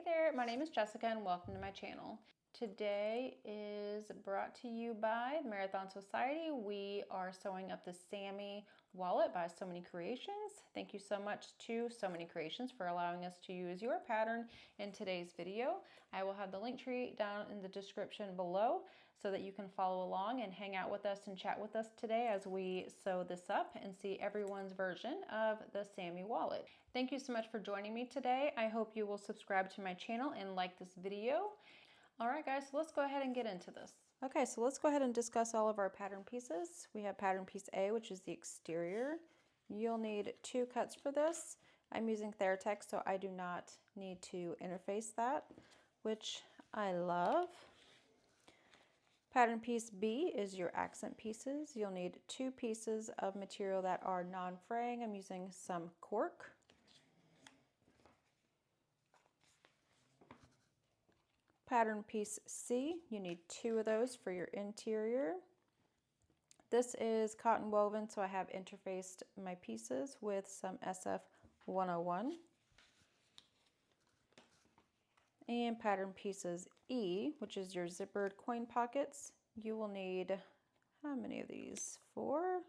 Hey there, my name is Jessica and welcome to my channel. Today is brought to you by the Marathon Society. We are sewing up the Sammy wallet by So Many Creations. Thank you so much to So Many Creations for allowing us to use your pattern in today's video. I will have the link tree down in the description below so that you can follow along and hang out with us and chat with us today as we sew this up and see everyone's version of the Sammy wallet. Thank you so much for joining me today. I hope you will subscribe to my channel and like this video. All right, guys, so let's go ahead and get into this. Okay, so let's go ahead and discuss all of our pattern pieces. We have pattern piece A, which is the exterior. You'll need 2 cuts for this. I'm using Theratex, so I do not need to interface that, which I love. Pattern piece B is your accent pieces. You'll need 2 pieces of material that are non-fraying. I'm using some cork. Pattern piece C, you need 2 of those for your interior. This is cotton woven, so I have interfaced my pieces with some SF 101. And pattern pieces E, which is your zippered coin pockets, you will need, how many of these? 4?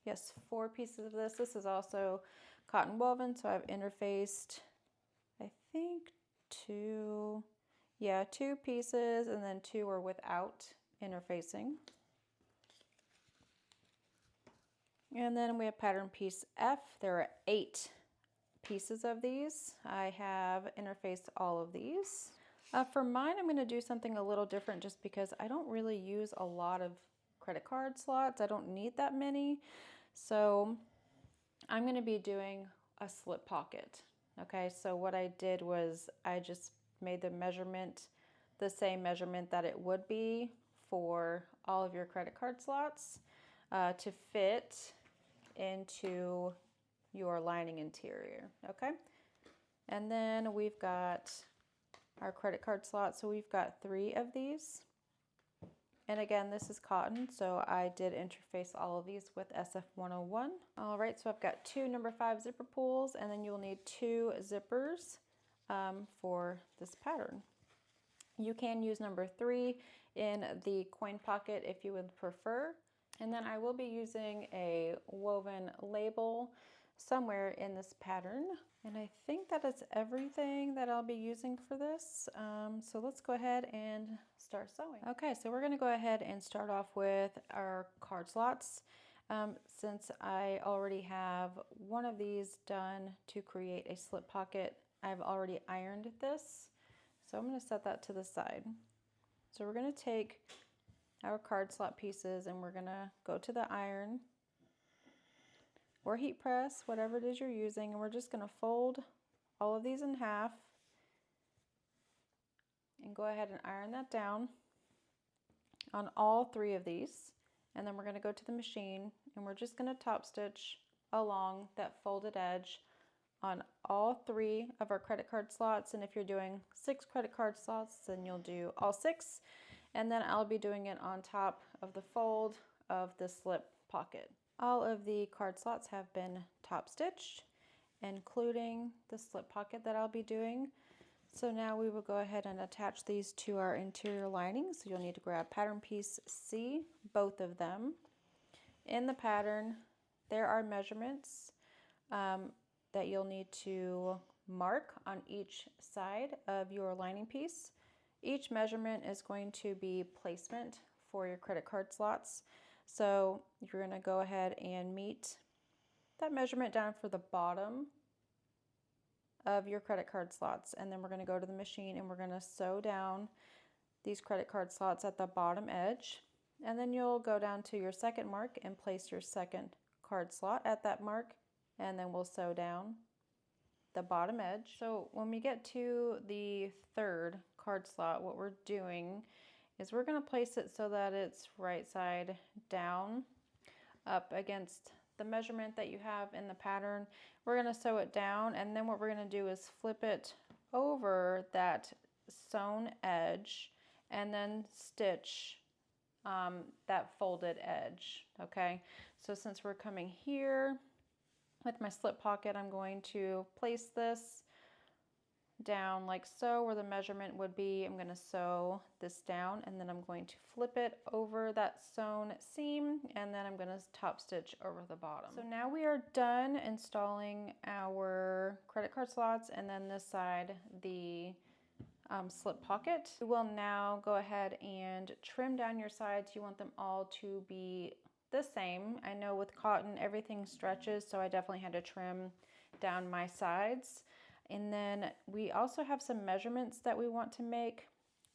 Yes, 4 pieces of this. This is also cotton woven, so I've interfaced, I think 2 pieces, and then 2 are without interfacing. And then we have pattern piece F. There are 8 pieces of these. I have interfaced all of these. For mine, I'm going to do something a little different just because I don't really use a lot of credit card slots. I don't need that many. So I'm going to be doing a slip pocket. Okay, so what I did was I just made the measurement the same measurement that it would be for all of your credit card slots to fit into your lining interior. Okay, and then we've got our credit card slots. So we've got 3 of these, and again, this is cotton, so I did interface all of these with SF 101. All right, so I've got 2 number 5 zipper pulls, and then you'll need 2 zippers for this pattern. You can use number 3 in the coin pocket if you would prefer. And then I will be using a woven label somewhere in this pattern. And I think that is everything that I'll be using for this. So let's go ahead and start sewing. Okay, so we're gonna go ahead and start off with our card slots. Since I already have one of these done to create a slip pocket, I've already ironed this. So I'm going to set that to the side. So we're going to take our card slot pieces and we're going to go to the iron or heat press, whatever it is you're using, and we're just going to fold all of these in half and go ahead and iron that down on all 3 of these. And then we're going to go to the machine and we're just going to top stitch along that folded edge on all 3 of our credit card slots. And if you're doing 6 credit card slots, then you'll do all 6. And then I'll be doing it on top of the fold of the slip pocket. All of the card slots have been top stitched, including the slip pocket that I'll be doing. So now we will go ahead and attach these to our interior lining. So you'll need to grab pattern piece C, both of them. In the pattern, there are measurements that you'll need to mark on each side of your lining piece. Each measurement is going to be placement for your credit card slots. So you're going to go ahead and meet that measurement down for the bottom of your credit card slots. And then we're going to go to the machine and we're going to sew down these credit card slots at the bottom edge. And then you'll go down to your second mark and place your second card slot at that mark. And then we'll sew down the bottom edge. So when we get to the 3rd card slot, what we're doing is we're going to place it so that it's right side down up against the measurement that you have in the pattern. We're going to sew it down, and then what we're going to do is flip it over that sewn edge and then stitch that folded edge. Okay, so since we're coming here with my slip pocket, I'm going to place this down like so, where the measurement would be. I'm going to sew this down, and then I'm going to flip it over that sewn seam, and then I'm going to top stitch over the bottom. So now we are done installing our credit card slots, and then this side, the slip pocket. We will now go ahead and trim down your sides. You want them all to be the same. I know with cotton, everything stretches, so I definitely had to trim down my sides. And then we also have some measurements that we want to make.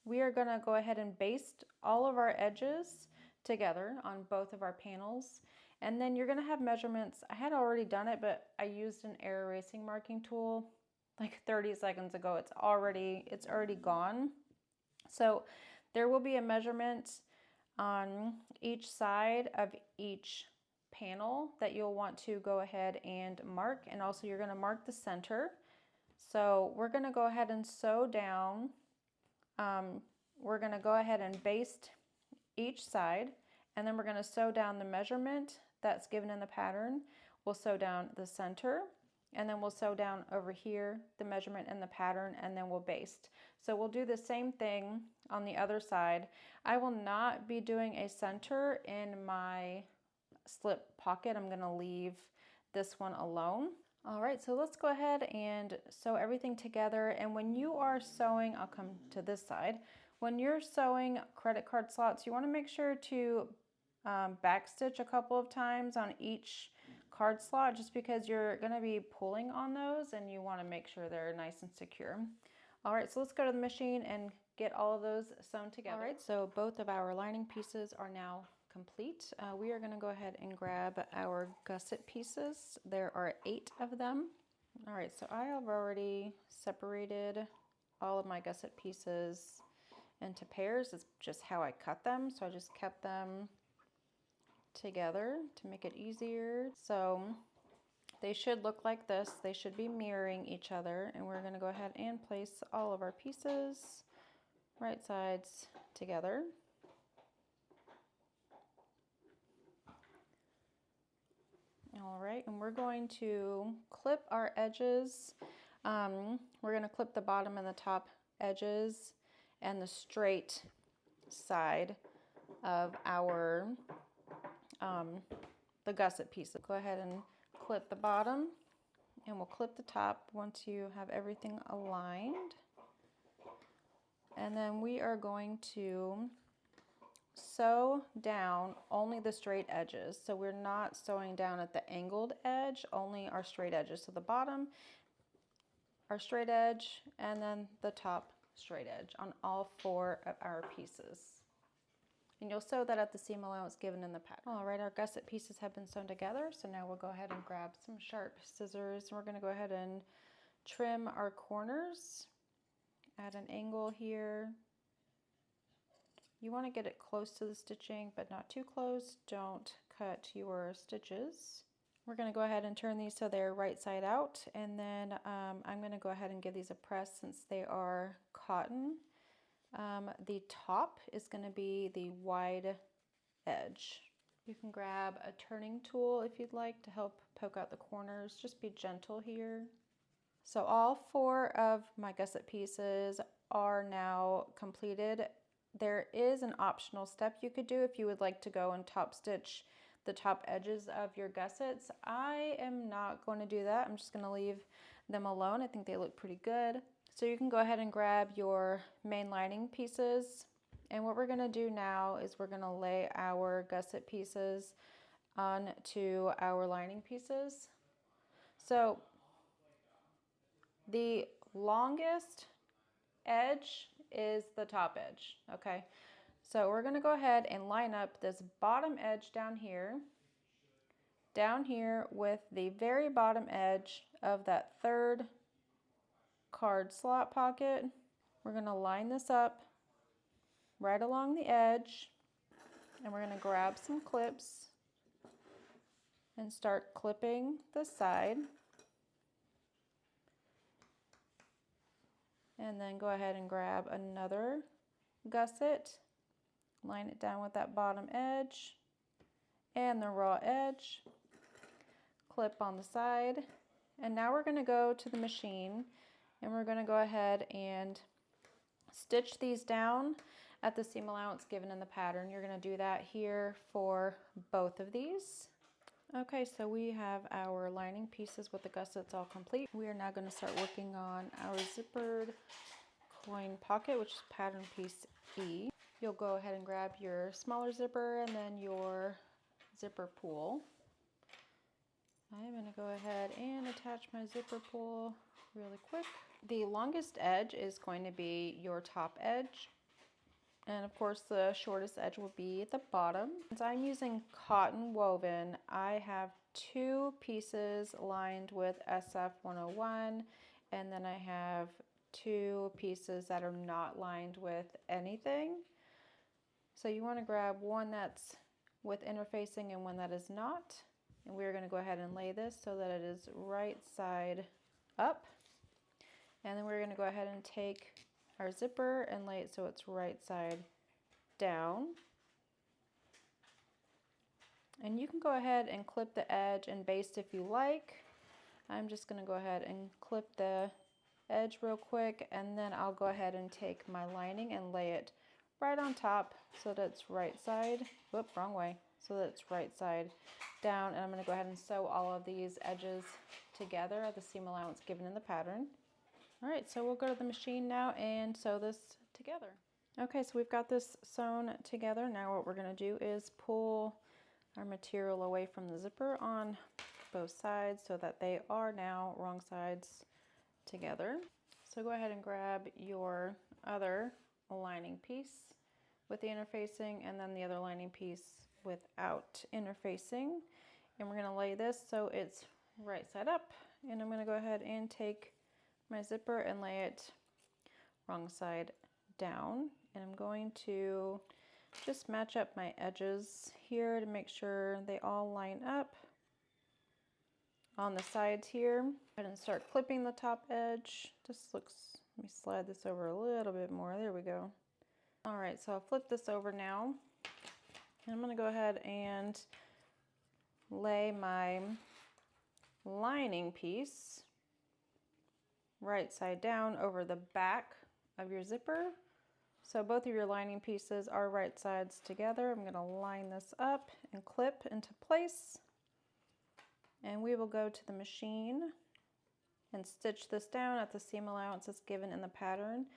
We are gonna go ahead and baste all of our edges together on both of our panels. And then you're gonna have measurements. I had already done it, but I used an air erasing marking tool like 30 seconds ago. It's already gone. So there will be a measurement on each side of each panel that you'll want to go ahead and mark. And also you're gonna mark the center. So we're gonna go ahead and sew down. We're gonna go ahead and baste each side, and then we're gonna sew down the measurement that's given in the pattern. We'll sew down the center, and then we'll sew down over here the measurement and the pattern, and then we'll baste. So we'll do the same thing on the other side. I will not be doing a center in my slip pocket. I'm gonna leave this one alone. All right, so let's go ahead and sew everything together. And when you are sewing, I'll come to this side. When you're sewing credit card slots, you want to make sure to backstitch a couple of times on each card slot, just because you're going to be pulling on those and you want to make sure they're nice and secure. All right, so let's go to the machine and get all of those sewn together. All right, so both of our lining pieces are now complete. We are going to go ahead and grab our gusset pieces. There are 8 of them. All right, so I have already separated all of my gusset pieces into pairs. It's just how I cut them, so I just kept them together to make it easier. So they should look like this. They should be mirroring each other, and we're going to go ahead and place all of our pieces right sides together. All right, and we're going to clip our edges. We're going to clip the bottom and the top edges and the straight side of our the gusset piece. So go ahead and clip the bottom, and we'll clip the top once you have everything aligned. And then we are going to sew down only the straight edges. So we're not sewing down at the angled edge, only our straight edges. So the bottom, our straight edge, and then the top straight edge on all 4 of our pieces. And you'll sew that at the seam allowance given in the pattern. All right, our gusset pieces have been sewn together, so now we'll go ahead and grab some sharp scissors. And we're gonna go ahead and trim our corners at an angle here. You want to get it close to the stitching, but not too close. Don't cut your stitches. We're going to go ahead and turn these so they're right side out, and then I'm going to go ahead and give these a press since they are cotton. The top is going to be the wide edge. You can grab a turning tool if you'd like to help poke out the corners. Just be gentle here. So all 4 of my gusset pieces are now completed. There is an optional step you could do if you would like to go and top stitch the top edges of your gussets. I am not going to do that. I'm just going to leave them alone. I think they look pretty good. So you can go ahead and grab your main lining pieces. And what we're going to do now is we're going to lay our gusset pieces onto our lining pieces. So the longest edge is the top edge, okay? So we're gonna go ahead and line up this bottom edge down here with the very bottom edge of that 3rd card slot pocket. We're gonna line this up right along the edge, and we're gonna grab some clips and start clipping the side. And then go ahead and grab another gusset, line it down with that bottom edge and the raw edge, clip on the side. And now we're going to go to the machine And we're going to go ahead and stitch these down at the seam allowance given in the pattern. You're going to do that here for both of these. Okay, so we have our lining pieces with the gussets all complete. We are now going to start working on our zippered coin pocket, which is pattern piece E. You'll go ahead and grab your smaller zipper and then your zipper pull. I'm going to go ahead and attach my zipper pull really quick. The longest edge is going to be your top edge. And of course the shortest edge will be at the bottom. Since I'm using cotton woven, I have 2 pieces lined with SF 101, and then I have 2 pieces that are not lined with anything. So you want to grab one that's with interfacing and one that is not. And we're going to go ahead and lay this so that it is right side up. And then we're going to go ahead and take our zipper and lay it so it's right side down. And you can go ahead and clip the edge and baste if you like. I'm just going to go ahead and clip the edge real quick, and then I'll go ahead and take my lining and lay it right on top so that it's right side, whoop, wrong way, so that it's right side down. And I'm going to go ahead and sew all of these edges together at the seam allowance given in the pattern. All right, so we'll go to the machine now and sew this together. Okay, so we've got this sewn together. Now what we're going to do is pull our material away from the zipper on both sides so that they are now wrong sides together. So go ahead and grab your other lining piece with the interfacing and then the other lining piece without interfacing. And we're going to lay this so it's right side up. And I'm going to go ahead and take my zipper and lay it wrong side down. And I'm going to just match up my edges here to make sure they all line up on the sides here. Go ahead and start clipping the top edge. Just looks, let me slide this over a little bit more. There we go. All right, so I'll flip this over now. And I'm going to go ahead and lay my lining piece right side down over the back of your zipper. So both of your lining pieces are right sides together. I'm going to line this up and clip into place. And we will go to the machine and stitch this down at the seam allowances given in the pattern.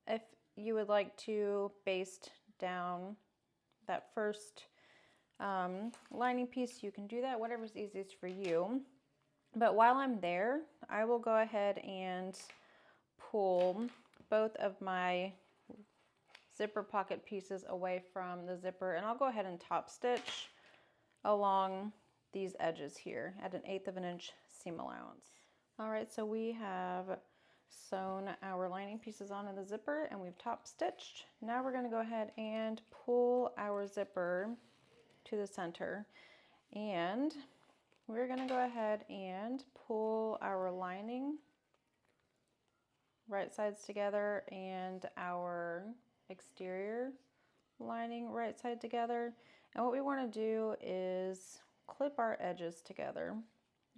If you would like to baste down that first lining piece, you can do that, whatever's easiest for you. But while I'm there, I will go ahead and pull both of my zipper pocket pieces away from the zipper, and I'll go ahead and top stitch along these edges here at 1/8 of an inch seam allowance. All right, so we have sewn our lining pieces onto the zipper and we've top stitched. Now we're going to go ahead and pull our zipper to the center, and we're going to go ahead and pull our lining right sides together and our exterior lining right side together. And what we want to do is clip our edges together.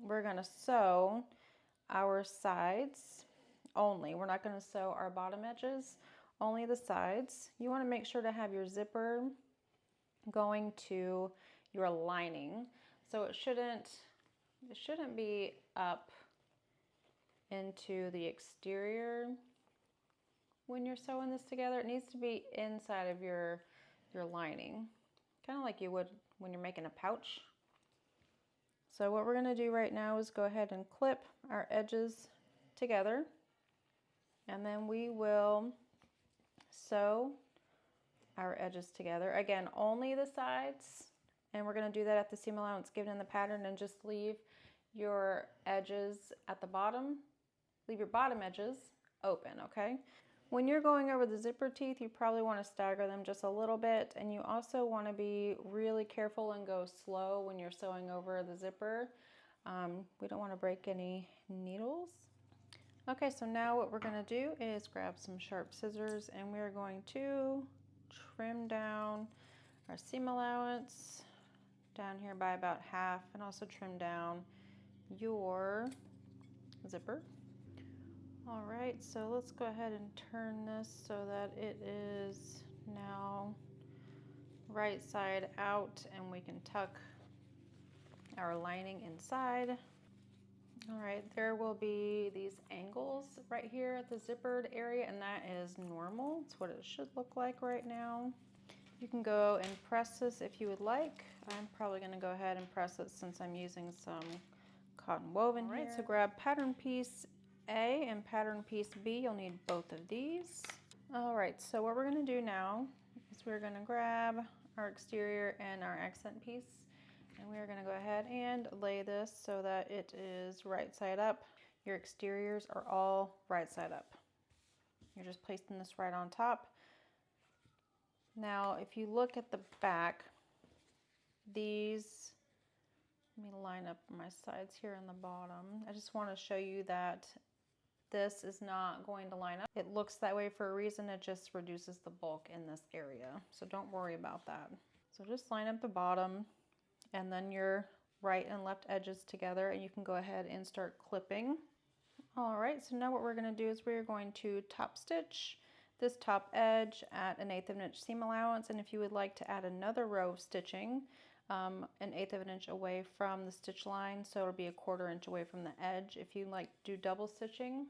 We're going to sew our sides only. We're not going to sew our bottom edges, only the sides. You want to make sure to have your zipper going to your lining. So it shouldn't be up into the exterior when you're sewing this together. It needs to be inside of your lining, kind of like you would when you're making a pouch. So what we're going to do right now is go ahead and clip our edges together, and then we will sew our edges together. Again, only the sides, and we're going to do that at the seam allowance given in the pattern, and just leave your edges at the bottom. Leave your bottom edges open, okay? When you're going over the zipper teeth, you probably want to stagger them just a little bit, and you also want to be really careful and go slow when you're sewing over the zipper. We don't want to break any needles. Okay, so now what we're going to do is grab some sharp scissors, and we're going to trim down our seam allowance down here by about half, and also trim down your zipper All right, so let's go ahead and turn this so that it is now right side out, and we can tuck our lining inside. All right, there will be these angles right here at the zippered area, and that is normal. It's what it should look like right now. You can go and press this if you would like. I'm probably going to go ahead and press it since I'm using some cotton woven here. All right, so grab pattern piece A and pattern piece B. You'll need both of these. All right, so what we're going to do now is we're going to grab our exterior and our accent piece, and we are going to go ahead and lay this so that it is right side up. Your exteriors are all right side up. You're just placing this right on top. Now, if you look at the back, these, let me line up my sides here on the bottom. I just want to show you that this is not going to line up. It looks that way for a reason. It just reduces the bulk in this area. So don't worry about that. So just line up the bottom and then your right and left edges together, and you can go ahead and start clipping. All right, so now what we're going to do is we're going to top stitch this top edge at 1/8 of an inch seam allowance, and if you would like to add another row of stitching 1/8 of an inch away from the stitch line, so it'll be 1/4 inch away from the edge. If you like to do double stitching,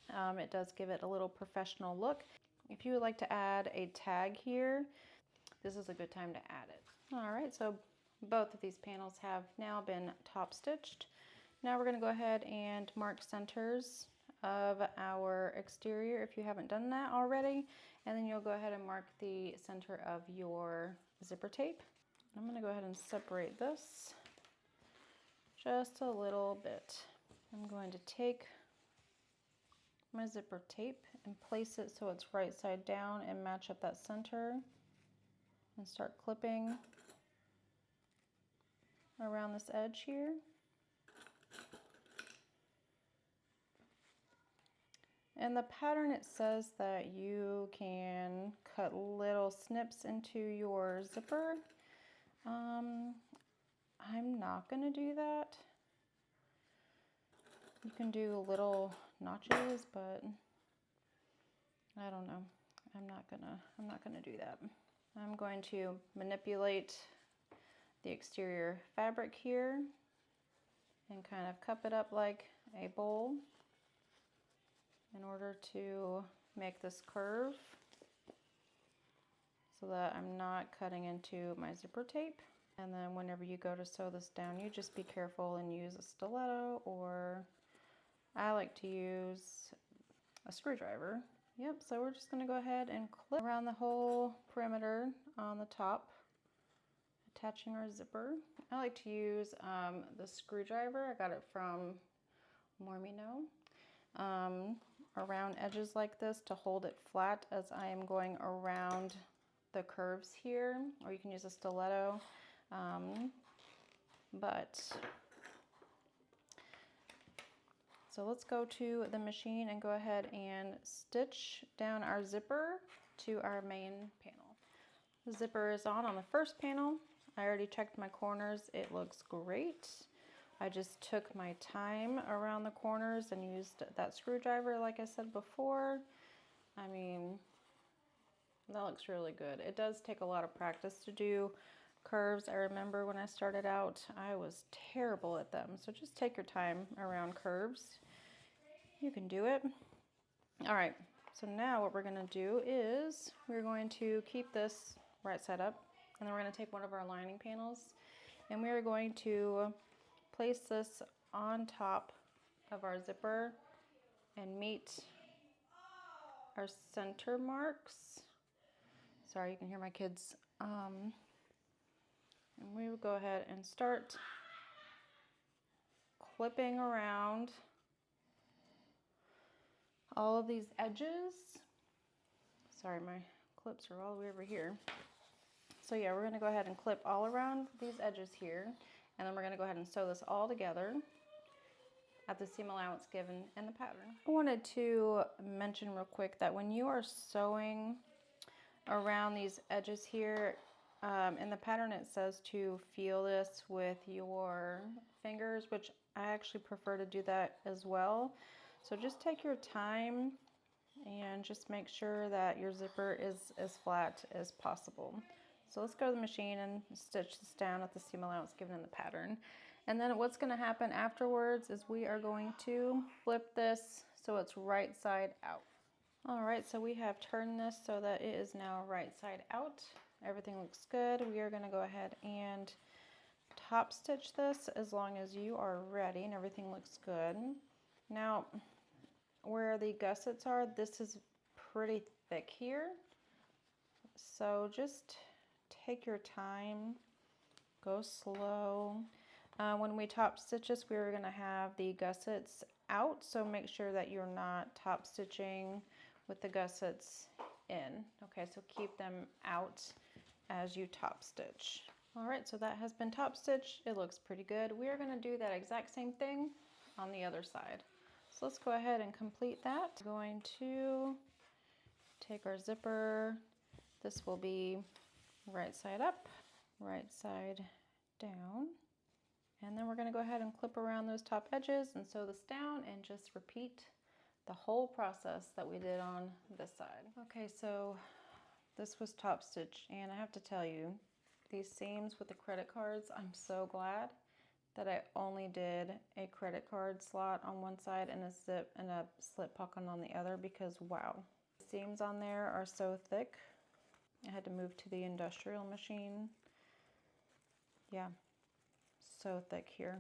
it does give it a little professional look. If you would like to add a tag here, this is a good time to add it. All right, so both of these panels have now been top stitched. Now we're going to go ahead and mark centers of our exterior if you haven't done that already, and then you'll go ahead and mark the center of your zipper tape. I'm going to go ahead and separate this just a little bit. I'm going to take my zipper tape and place it so it's right side down and match up that center, and start clipping around this edge here. And the pattern, it says that you can cut little snips into your zipper. I'm not gonna do that. You can do little notches, but I don't know. I'm not gonna do that. I'm going to manipulate the exterior fabric here and kind of cup it up like a bowl in order to make this curve so that I'm not cutting into my zipper tape. And then whenever you go to sew this down, you just be careful and use a stiletto, or I like to use a screwdriver. Yep, so we're just gonna go ahead and clip around the whole perimeter on the top, attaching our zipper. I like to use the screwdriver. I got it from Mormino. Around edges like this to hold it flat as I am going around the curves here, or you can use a stiletto. So let's go to the machine and go ahead and stitch down our zipper to our main panel. The zipper is on the first panel. I already checked my corners. It looks great. I just took my time around the corners and used that screwdriver like I said before. I mean, that looks really good. It does take a lot of practice to do curves. I remember when I started out, I was terrible at them. So just take your time around curves. You can do it. All right, so now what we're gonna do is we're going to keep this right side up, and then we're gonna take one of our lining panels and we are going to place this on top of our zipper and meet our center marks. Sorry, you can hear my kids. And we will go ahead and start clipping around all of these edges. Sorry, my clips are all the way over here. So yeah, we're gonna go ahead and clip all around these edges here, and then we're gonna go ahead and sew this all together at the seam allowance given in the pattern. I wanted to mention real quick that when you are sewing around these edges here, in the pattern it says to feel this with your fingers, which I actually prefer to do that as well. So just take your time and just make sure that your zipper is as flat as possible. So let's go to the machine and stitch this down at the seam allowance given in the pattern. And then what's going to happen afterwards is we are going to flip this so it's right side out. All right, so we have turned this so that it is now right side out. Everything looks good. We are going to go ahead and top stitch this as long as you are ready and everything looks good. Now, where the gussets are, this is pretty thick here. So just take your time, go slow. When we top stitch this, we're going to have the gussets out, so make sure that you're not top stitching with the gussets in. Okay, so keep them out as you top stitch. All right, so that has been top stitched. It looks pretty good. We are going to do that exact same thing on the other side. So let's go ahead and complete that. We're going to take our zipper. This will be right side up, right side down. And then we're going to go ahead and clip around those top edges and sew this down and just repeat the whole process that we did on this side. Okay, so this was top stitch, and I have to tell you, these seams with the credit cards, I'm so glad that I only did a credit card slot on one side and a zip and a slip pocket on the other, because wow, the seams on there are so thick. I had to move to the industrial machine. Yeah, so thick here.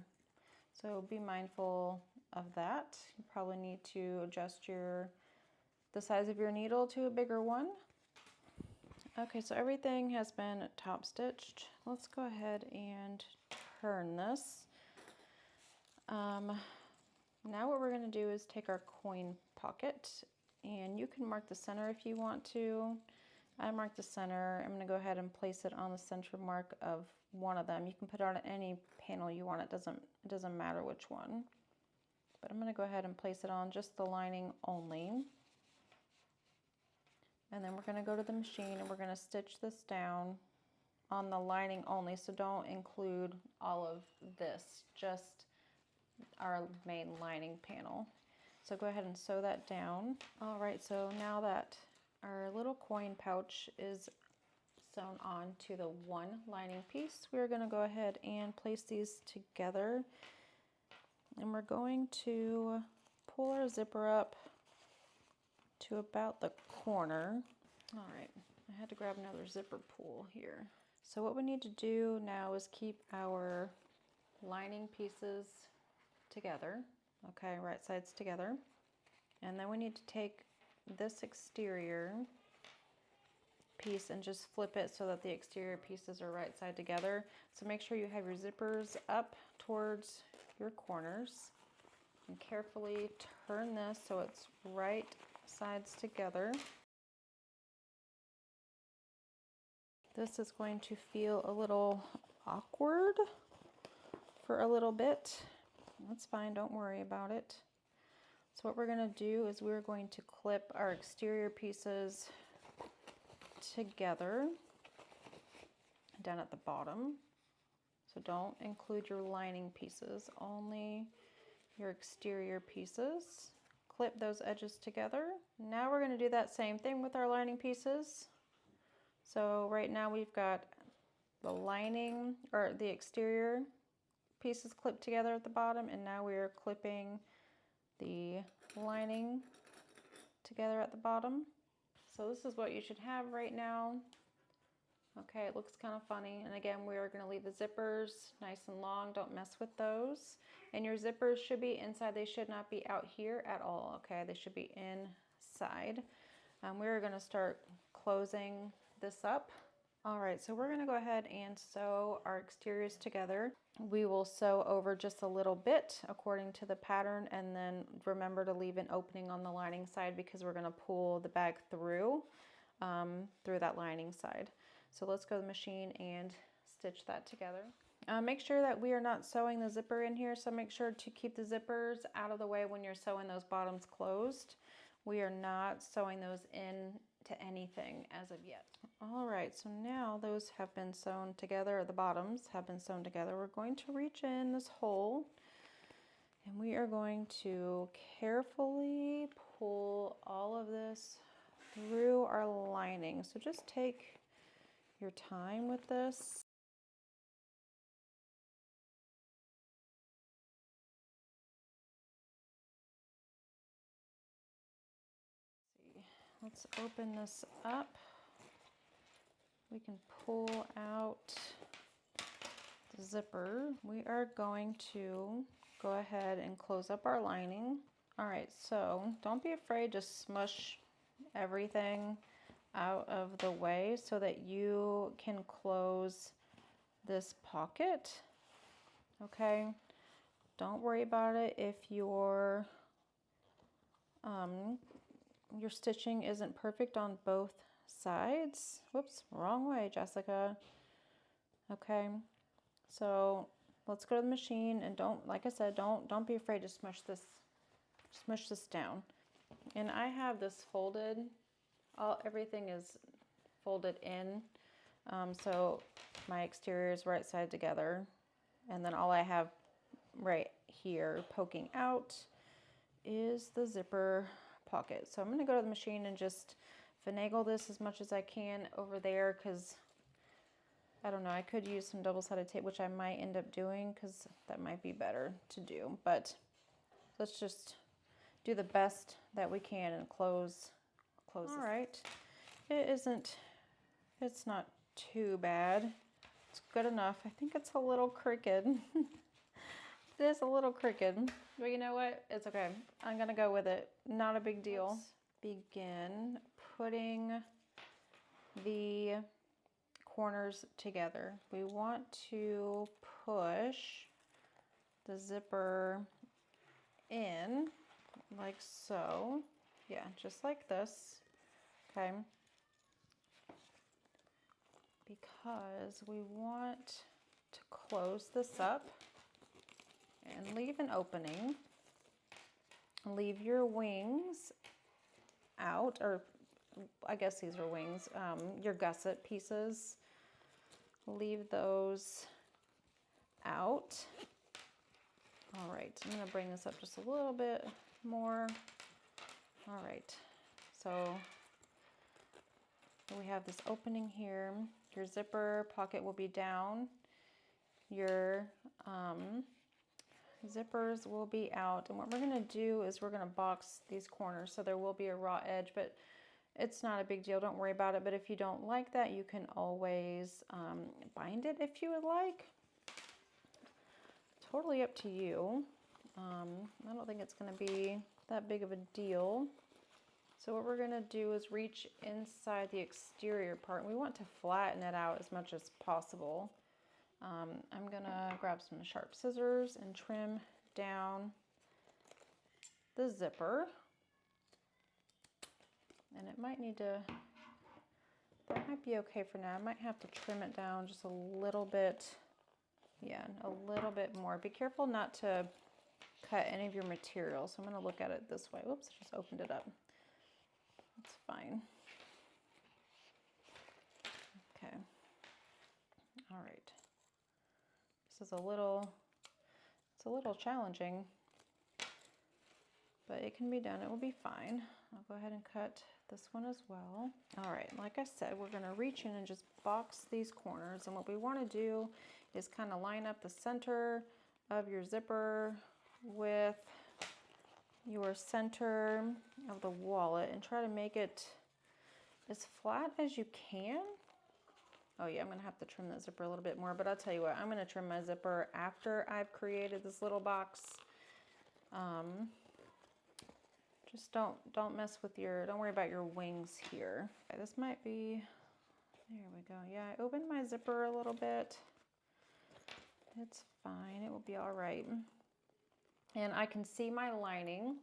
So be mindful of that. You probably need to adjust the size of your needle to a bigger one. Okay, so everything has been top stitched. Let's go ahead and turn this. Now what we're going to do is take our coin pocket, and you can mark the center if you want to. I marked the center. I'm going to go ahead and place it on the center mark of one of them. You can put it on any panel you want. It doesn't matter which one. But I'm going to go ahead and place it on just the lining only. And then we're going to go to the machine and we're going to stitch this down on the lining only. So don't include all of this, just our main lining panel. So go ahead and sew that down. All right, so now that our little coin pouch is sewn on to the one lining piece, we're going to go ahead and place these together. And we're going to pull our zipper up to about the corner. All right, I had to grab another zipper pull here. So what we need to do now is keep our lining pieces together. Okay, right sides together. And then we need to take this exterior piece and just flip it so that the exterior pieces are right side together. So make sure you have your zippers up towards your corners and carefully turn this so it's right sides together. This is going to feel a little awkward for a little bit. That's fine, don't worry about it. So what we're going to do is we're going to clip our exterior pieces together down at the bottom. So don't include your lining pieces, only your exterior pieces. Clip those edges together. Now we're going to do that same thing with our lining pieces. So right now we've got the lining or the exterior pieces clipped together at the bottom, and now we're clipping the lining together at the bottom. So this is what you should have right now. Okay, it looks kind of funny. And again, we are going to leave the zippers nice and long. Don't mess with those. And your zippers should be inside. They should not be out here at all. Okay, they should be inside. We're going to start closing this up. All right, so we're going to go ahead and sew our exteriors together. We will sew over just a little bit according to the pattern, and then remember to leave an opening on the lining side because we're going to pull the bag through that lining side. So let's go to the machine and stitch that together. Make sure that we are not sewing the zipper in here, so make sure to keep the zippers out of the way when you're sewing those bottoms closed. We are not sewing those in to anything as of yet. All right, so now those have been sewn together, the bottoms have been sewn together. We're going to reach in this hole And we are going to carefully pull all of this through our lining. So just take your time with this. Let's open this up. We can pull out the zipper. We are going to go ahead and close up our lining. All right, so don't be afraid to smush everything out of the way so that you can close this pocket. Okay, don't worry about it if your stitching isn't perfect on both sides. Whoops, wrong way, Jessica. Okay, so let's go to the machine, and don't, like I said, don't be afraid to smush this down. And I have this folded, everything is folded in, so my exterior is right side together, and then all I have right here poking out is the zipper pocket. So I'm going to go to the machine and just finagle this as much as I can over there, because I don't know, I could use some double-sided tape, which I might end up doing because that might be better to do, but let's just do the best that we can and close all this. Right, it's not too bad. It's good enough. I think it's a little crooked. It is a little crooked, but you know what? It's okay. I'm gonna go with it. Not a big deal. Let's begin putting the corners together. We want to push the zipper in like so. Yeah, just like this. Okay. Because we want to close this up and leave an opening. Leave your wings out, or I guess these are wings, your gusset pieces. Leave those out. All right, I'm gonna bring this up just a little bit more. All right, so we have this opening here. Your zipper pocket will be down. Your zippers will be out. And what we're gonna do is we're gonna box these corners, so there will be a raw edge, but it's not a big deal, don't worry about it. But if you don't like that, you can always bind it if you would like. Totally up to you. I don't think it's gonna be that big of a deal. So what we're gonna do is reach inside the exterior part. We want to flatten it out as much as possible. I'm gonna grab some sharp scissors and trim down the zipper. And it might need to, that might be okay for now. I might have to trim it down just a little bit. Yeah, a little bit more. Be careful not to cut any of your material. So I'm gonna look at it this way. Whoops, I just opened it up. That's fine. Okay. All right. This is it's a little challenging, but it can be done. It will be fine. I'll go ahead and cut this one as well. All right, like I said, we're gonna reach in and just box these corners. And what we wanna do is kind of line up the center of your zipper with your center of the wallet and try to make it as flat as you can. Oh yeah, I'm gonna have to trim that zipper a little bit more, but I'll tell you what, I'm gonna trim my zipper after I've created this little box. Just don't mess with don't worry about your wings here. Okay, this might be, there we go. Yeah, I opened my zipper a little bit. It's fine, it will be all right. And I can see my lining.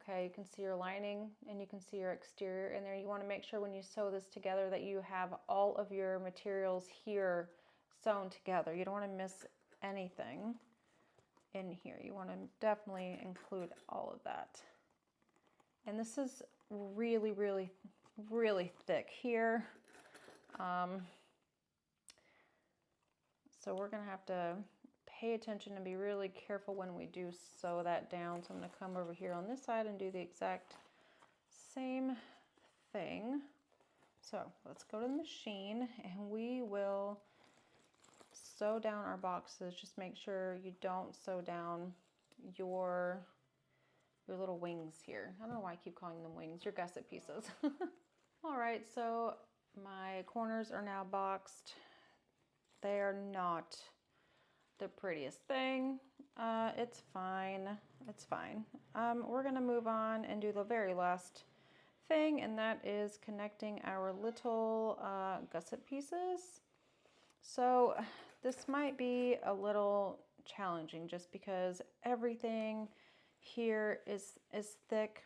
Okay, you can see your lining and you can see your exterior in there. You want to make sure when you sew this together that you have all of your materials here sewn together. You don't want to miss anything in here. You want to definitely include all of that. And this is really, really, really thick here. So we're going to have to pay attention and be really careful when we do sew that down. So I'm going to come over here on this side and do the exact same thing. So let's go to the machine and we will sew down our boxes. Just make sure you don't sew down your little wings here. I don't know why I keep calling them wings, your gusset pieces. All right, so my corners are now boxed. They are not the prettiest thing. It's fine, it's fine. We're gonna move on and do the very last thing, and that is connecting our little gusset pieces. So this might be a little challenging just because everything here is thick.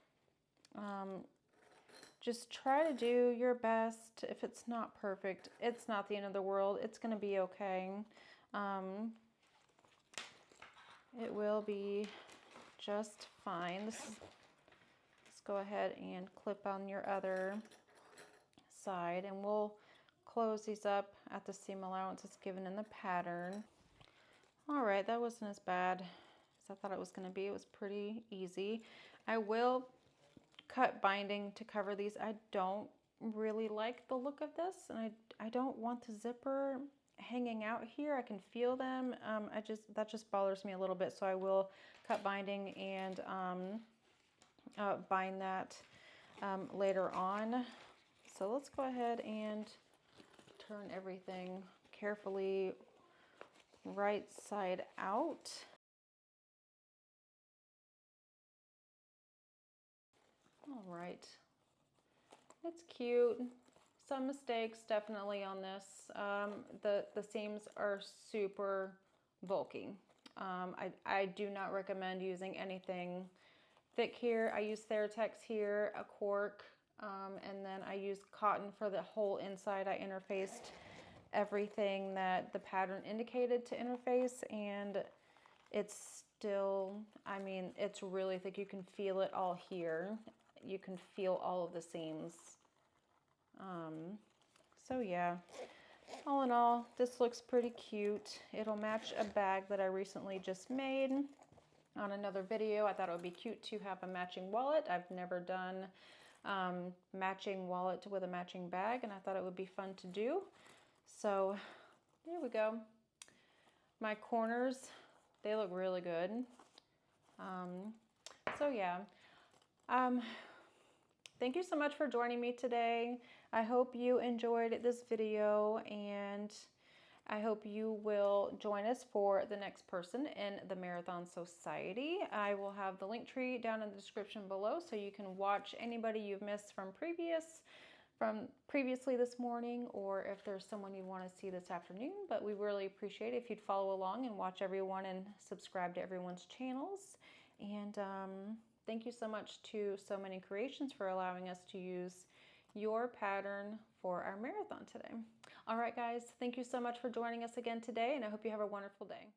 Just try to do your best. If it's not perfect, it's not the end of the world. It's gonna be okay. It will be just fine. Let's go ahead and clip on your other side, and we'll close these up at the seam allowance that's given in the pattern. All right, that wasn't as bad as I thought it was going to be. It was pretty easy. I will cut binding to cover these. I don't really like the look of this, and I don't want the zipper hanging out here. I can feel them. That just bothers me a little bit, so I will cut binding and bind that later on. So let's go ahead and turn everything carefully right side out. All right, it's cute. Some mistakes definitely on this. The seams are super bulky. I do not recommend using anything thick here. I use Theratex here, a cork, and then I use cotton for the whole inside. I interfaced everything that the pattern indicated to interface, and it's still, I mean, it's really thick. You can feel it all here. You can feel all of the seams. So yeah, all in all, this looks pretty cute. It'll match a bag that I recently just made on another video. I thought it would be cute to have a matching wallet. I've never done matching wallet with a matching bag, and I thought it would be fun to do. So there we go. My corners, they look really good. So yeah, thank you so much for joining me today. I hope you enjoyed this video, and I hope you will join us for the next person in the Marathon Society. I will have the link tree down in the description below so you can watch anybody you've missed from previously this morning, or if there's someone you want to see this afternoon. But we really appreciate it if you'd follow along and watch everyone and subscribe to everyone's channels. And thank you so much to So Many Creations for allowing us to use your pattern for our marathon today. All right, guys, thank you so much for joining us again today, and I hope you have a wonderful day.